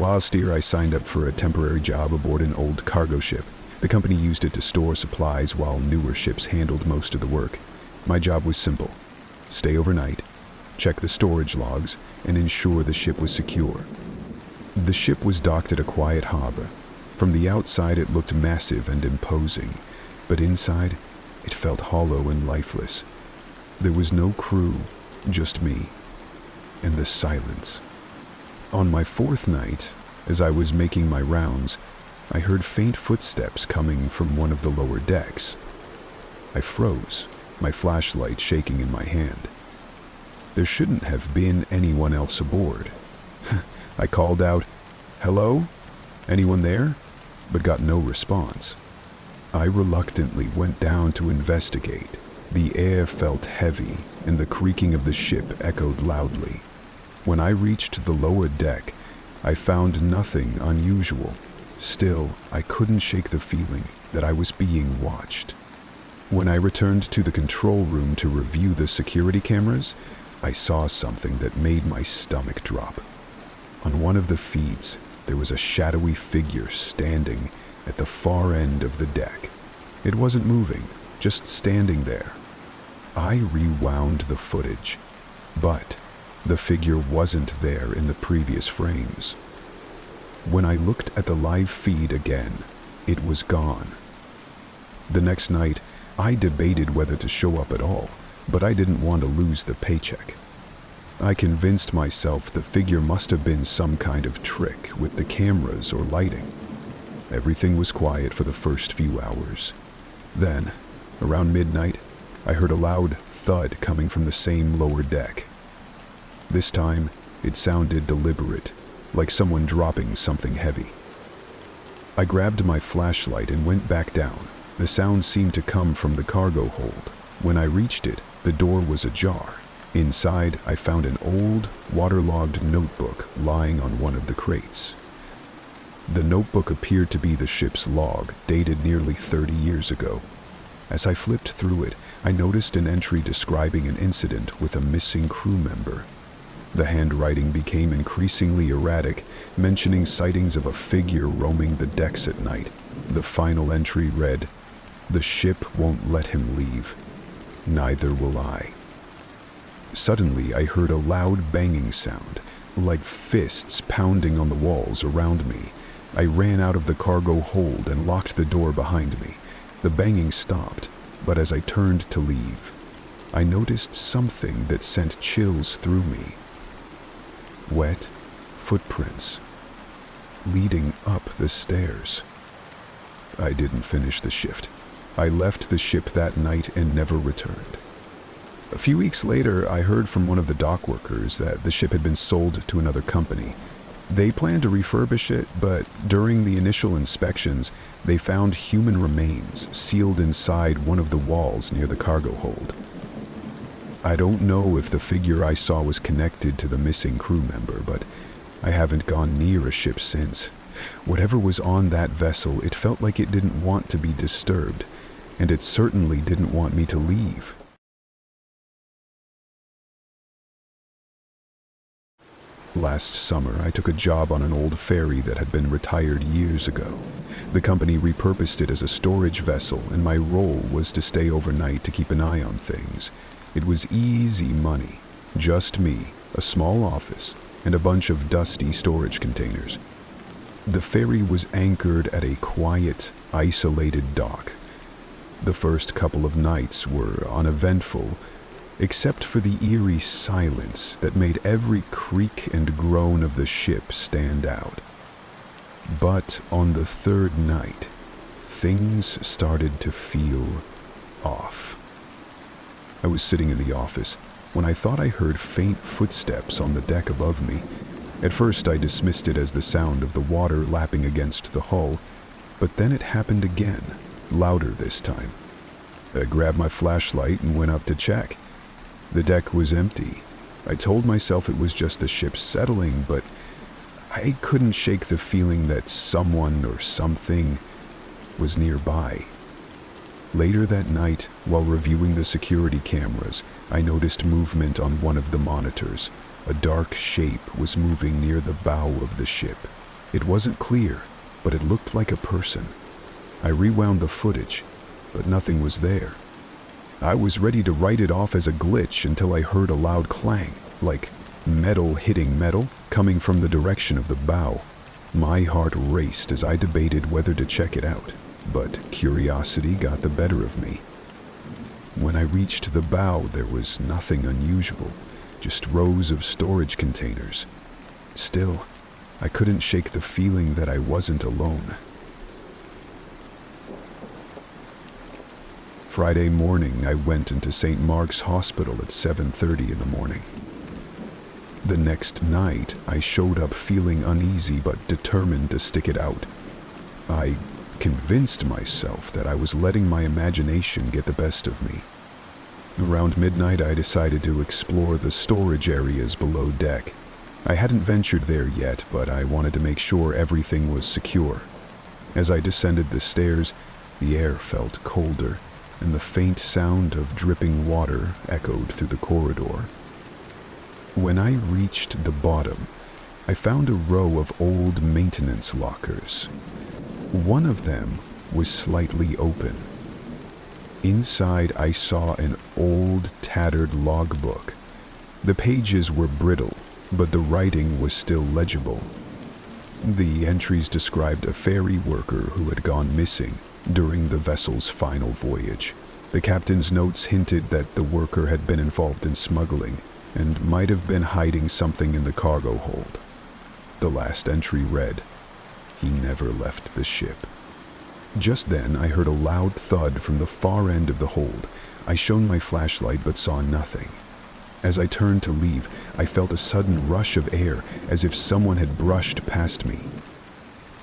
Last year, I signed up for a temporary job aboard an old cargo ship. The company used it to store supplies while newer ships handled most of the work. My job was simple: stay overnight, check the storage logs, and ensure the ship was secure. The ship was docked at a quiet harbor. From the outside, it looked massive and imposing, but inside, it felt hollow and lifeless. There was no crew, just me, and the silence. On my fourth night, as I was making my rounds, I heard faint footsteps coming from one of the lower decks. I froze, my flashlight shaking in my hand. There shouldn't have been anyone else aboard. I called out, "Hello? Anyone there?" but got no response. I reluctantly went down to investigate. The air felt heavy, and the creaking of the ship echoed loudly. When I reached the lower deck, I found nothing unusual. Still, I couldn't shake the feeling that I was being watched. When I returned to the control room to review the security cameras, I saw something that made my stomach drop. On one of the feeds, there was a shadowy figure standing at the far end of the deck. It wasn't moving, just standing there. I rewound the footage, but the figure wasn't there in the previous frames. When I looked at the live feed again, it was gone. The next night, I debated whether to show up at all, but I didn't want to lose the paycheck. I convinced myself the figure must have been some kind of trick with the cameras or lighting. Everything was quiet for the first few hours. Then, around midnight, I heard a loud thud coming from the same lower deck. This time, it sounded deliberate, like someone dropping something heavy. I grabbed my flashlight and went back down. The sound seemed to come from the cargo hold. When I reached it, the door was ajar. Inside, I found an old, waterlogged notebook lying on one of the crates. The notebook appeared to be the ship's log, dated nearly 30 years ago. As I flipped through it, I noticed an entry describing an incident with a missing crew member. The handwriting became increasingly erratic, mentioning sightings of a figure roaming the decks at night. The final entry read, "The ship won't let him leave. Neither will I." Suddenly, I heard a loud banging sound, like fists pounding on the walls around me. I ran out of the cargo hold and locked the door behind me. The banging stopped, but as I turned to leave, I noticed something that sent chills through me. Wet footprints leading up the stairs. I didn't finish the shift. I left the ship that night and never returned. A few weeks later, I heard from one of the dock workers that the ship had been sold to another company. They planned to refurbish it, but during the initial inspections, they found human remains sealed inside one of the walls near the cargo hold. I don't know if the figure I saw was connected to the missing crew member, but I haven't gone near a ship since. Whatever was on that vessel, it felt like it didn't want to be disturbed, and it certainly didn't want me to leave. Last summer, I took a job on an old ferry that had been retired years ago. The company repurposed it as a storage vessel, and my role was to stay overnight to keep an eye on things. It was easy money. Just me, a small office, and a bunch of dusty storage containers. The ferry was anchored at a quiet, isolated dock. The first couple of nights were uneventful, except for the eerie silence that made every creak and groan of the ship stand out. But on the third night, things started to feel off. I was sitting in the office when I thought I heard faint footsteps on the deck above me. At first, I dismissed it as the sound of the water lapping against the hull, but then it happened again, louder this time. I grabbed my flashlight and went up to check. The deck was empty. I told myself it was just the ship settling, but I couldn't shake the feeling that someone or something was nearby. Later that night, while reviewing the security cameras, I noticed movement on one of the monitors. A dark shape was moving near the bow of the ship. It wasn't clear, but it looked like a person. I rewound the footage, but nothing was there. I was ready to write it off as a glitch until I heard a loud clang, like metal hitting metal, coming from the direction of the bow. My heart raced as I debated whether to check it out, but curiosity got the better of me. When I reached the bow, there was nothing unusual, just rows of storage containers. Still, I couldn't shake the feeling that I wasn't alone. Friday morning, I went into St. Mark's Hospital at 7:30 in the morning. The next night, I showed up feeling uneasy but determined to stick it out. I convinced myself that I was letting my imagination get the best of me. Around midnight, I decided to explore the storage areas below deck. I hadn't ventured there yet, but I wanted to make sure everything was secure. As I descended the stairs, the air felt colder, and the faint sound of dripping water echoed through the corridor. When I reached the bottom, I found a row of old maintenance lockers. One of them was slightly open. Inside, I saw an old, tattered logbook. The pages were brittle, but the writing was still legible. The entries described a ferry worker who had gone missing during the vessel's final voyage. The captain's notes hinted that the worker had been involved in smuggling and might have been hiding something in the cargo hold. The last entry read, "He never left the ship." Just then, I heard a loud thud from the far end of the hold. I shone my flashlight but saw nothing. As I turned to leave, I felt a sudden rush of air, as if someone had brushed past me.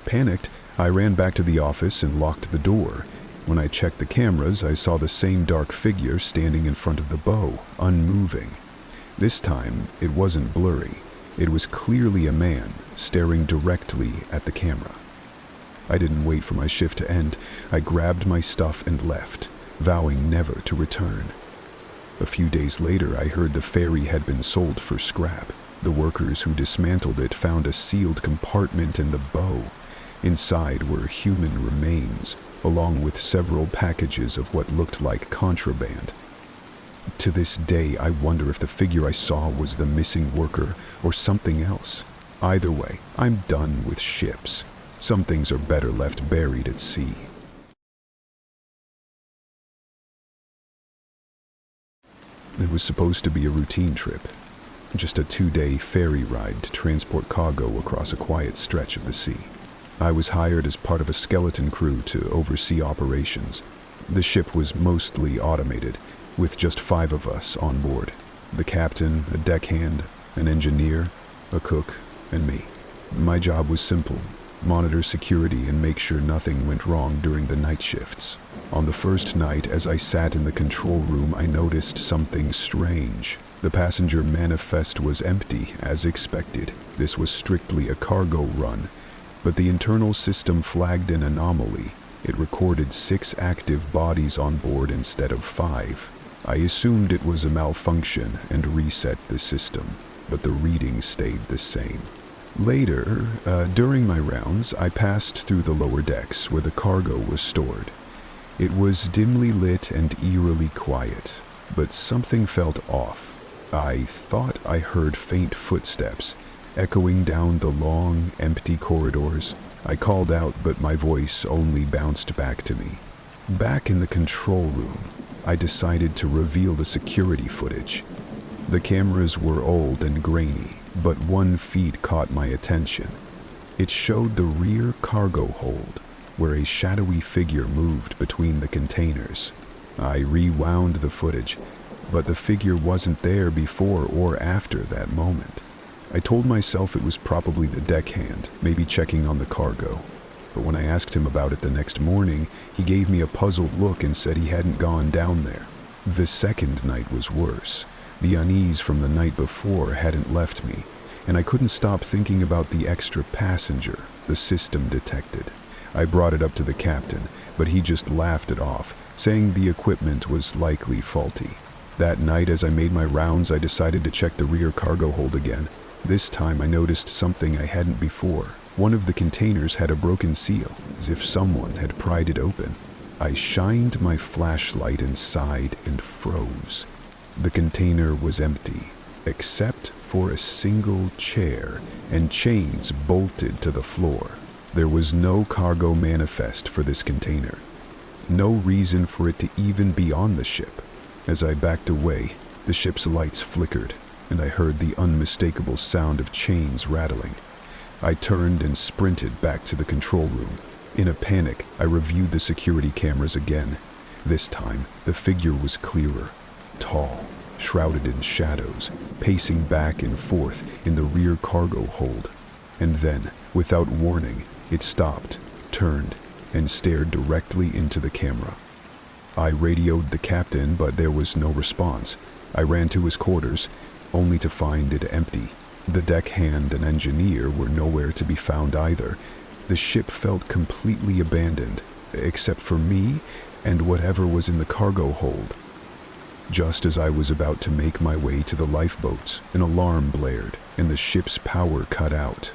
Panicked, I ran back to the office and locked the door. When I checked the cameras, I saw the same dark figure standing in front of the bow, unmoving. This time, it wasn't blurry. It was clearly a man, staring directly at the camera. I didn't wait for my shift to end. I grabbed my stuff and left, vowing never to return. A few days later, I heard the ferry had been sold for scrap. The workers who dismantled it found a sealed compartment in the bow. Inside were human remains, along with several packages of what looked like contraband. To this day, I wonder if the figure I saw was the missing worker or something else. Either way, I'm done with ships. Some things are better left buried at sea. It was supposed to be a routine trip, just a 2-day ferry ride to transport cargo across a quiet stretch of the sea. I was hired as part of a skeleton crew to oversee operations. The ship was mostly automated, with just 5 of us on board: the captain, a deckhand, an engineer, a cook, and me. My job was simple: monitor security and make sure nothing went wrong during the night shifts. On the first night, as I sat in the control room, I noticed something strange. The passenger manifest was empty, as expected. This was strictly a cargo run, but the internal system flagged an anomaly. It recorded 6 active bodies on board instead of 5. I assumed it was a malfunction and reset the system, but the reading stayed the same. Later, during my rounds, I passed through the lower decks where the cargo was stored. It was dimly lit and eerily quiet, but something felt off. I thought I heard faint footsteps echoing down the long, empty corridors. I called out, but my voice only bounced back to me. Back in the control room, I decided to reveal the security footage. The cameras were old and grainy, but one feed caught my attention. It showed the rear cargo hold, where a shadowy figure moved between the containers. I rewound the footage, but the figure wasn't there before or after that moment. I told myself it was probably the deckhand, maybe checking on the cargo. But when I asked him about it the next morning, he gave me a puzzled look and said he hadn't gone down there. The second night was worse. The unease from the night before hadn't left me, and I couldn't stop thinking about the extra passenger the system detected. I brought it up to the captain, but he just laughed it off, saying the equipment was likely faulty. That night, as I made my rounds, I decided to check the rear cargo hold again. This time I noticed something I hadn't before. One of the containers had a broken seal, as if someone had pried it open. I shined my flashlight inside and froze. The container was empty, except for a single chair and chains bolted to the floor. There was no cargo manifest for this container. No reason for it to even be on the ship. As I backed away, the ship's lights flickered, and I heard the unmistakable sound of chains rattling. I turned and sprinted back to the control room. In a panic, I reviewed the security cameras again. This time, the figure was clearer, tall, shrouded in shadows, pacing back and forth in the rear cargo hold. And then, without warning, it stopped, turned, and stared directly into the camera. I radioed the captain, but there was no response. I ran to his quarters, only to find it empty. The deckhand and engineer were nowhere to be found either. The ship felt completely abandoned, except for me and whatever was in the cargo hold. Just as I was about to make my way to the lifeboats, an alarm blared and the ship's power cut out.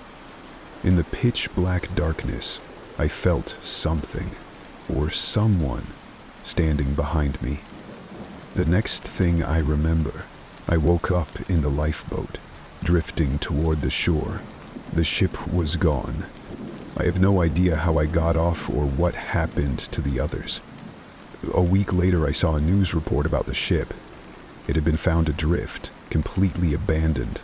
In the pitch-black darkness, I felt something, or someone, standing behind me. The next thing I remember, I woke up in the lifeboat, drifting toward the shore. The ship was gone. I have no idea how I got off or what happened to the others. A week later, I saw a news report about the ship. It had been found adrift, completely abandoned.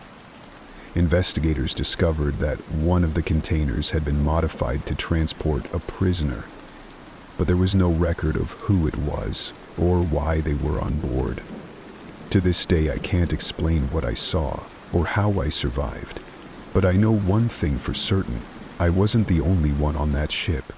Investigators discovered that one of the containers had been modified to transport a prisoner, but there was no record of who it was or why they were on board. To this day, I can't explain what I saw or how I survived, but I know one thing for certain: I wasn't the only one on that ship.